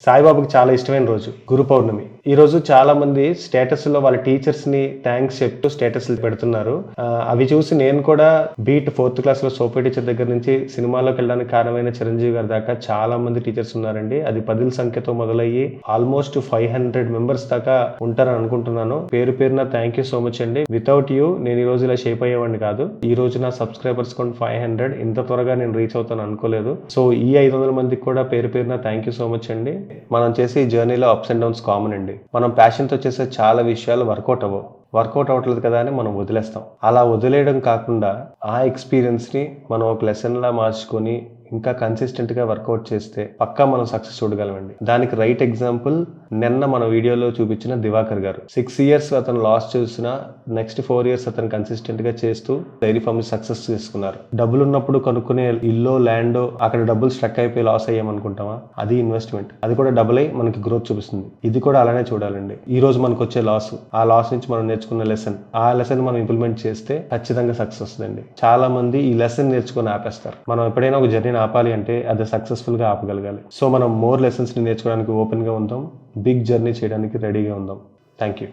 సాయిబాబాకి చాలా ఇష్టమైన రోజు గురు పౌర్ణమి. ఈ రోజు చాలా మంది స్టేటస్‌లో వాళ్ళ టీచర్స్‌ని థాంక్స్ చెప్తూ స్టేటస్‌లు పెడుతున్నారు. అవి చూసి నేను కూడా బీట్ 4థ్ క్లాస్‌లో సోఫియా టీచర్ దగ్గర నుంచి సినిమాల్లోకెళ్ళడానికి కారణమైన చిరంజీవి గారి దాకా చాలా మంది టీచర్స్ ఉన్నారండి. అది పదుల సంఖ్యతో మొదలయ్యి ఆల్మోస్ట్ 500 మెంబర్స్ దాకా ఉంటారని అనుకుంటున్నాను. పేరు పేరున థ్యాంక్ యూ సో మచ్ అండి. వితౌట్ యూ నేను ఈ రోజు ఇలా షేప్ అయ్యేవాడిని కాదు. ఈ రోజు నా సబ్స్క్రైబర్స్ కౌంట్ 500. ఇంత త్వరగా నేను రీచ్ అవుతాను అనుకోలేదు. సో ఈ 500 మందికి కూడా పేరు పేరున థ్యాంక్ యూ సో మచ్ అండి. మనం చేసే ఈ జర్నీలో అప్స్ అండ్ డౌన్స్ కామన్ అండి. మనం ప్యాషన్తో చేసే చాలా విషయాలు వర్కౌట్ అవ్వట్లేదు కదా అని మనం వదిలేస్తాం. అలా వదిలేయడం కాకుండా ఆ ఎక్స్పీరియన్స్ని మనం ఒక లెసన్లా మార్చుకొని ఇంకా కన్సిస్టెంట్గా వర్కౌట్ చేస్తే పక్కా మనం సక్సెస్ చూడగలమండి. దానికి రైట్ ఎగ్జాంపుల్ నిన్న మన వీడియోలో చూపించిన దివాకర్ గారు. 6 ఇయర్స్ అతను లాస్ చూసిన నెక్స్ట్ 4 ఇయర్స్ అతను కన్సిస్టెంట్గా చేస్తూ డైరీ ఫార్మ్ సక్సెస్ చేసుకున్నారు. డబ్బులు ఉన్నప్పుడు కొనుక్కునే ఇల్లో ల్యాండో అక్కడ డబ్బులు స్ట్రక్ అయిపోయి లాస్ అయ్యామనుకుంటామా? అది ఇన్వెస్ట్మెంట్. అది కూడా డబుల్ అయ్యి మనకి గ్రోత్ చూపిస్తుంది. ఇది కూడా అలానే చూడాలండి. ఈ రోజు మనకు వచ్చే లాస్, ఆ లాస్ నుంచి మనం నేర్చుకున్న లెసన్, ఆ లెసన్ మనం ఇంప్లిమెంట్ చేస్తే ఖచ్చితంగా సక్సెస్ వస్తుందండి. చాలా మంది ఈ లెసన్ నేర్చుకొని ఆపేస్తారు. మనం ఎప్పుడైనా ఒక జర్నీ ఆపాలి అంటే అది సక్సెస్ఫుల్గా ఆపగలగాలి. సో మనం మోర్ లెసన్స్ని నేర్చుకోవడానికి ఓపెన్గా ఉందాం, బిగ్ జర్నీ చేయడానికి రెడీగా ఉందాం. Thank you.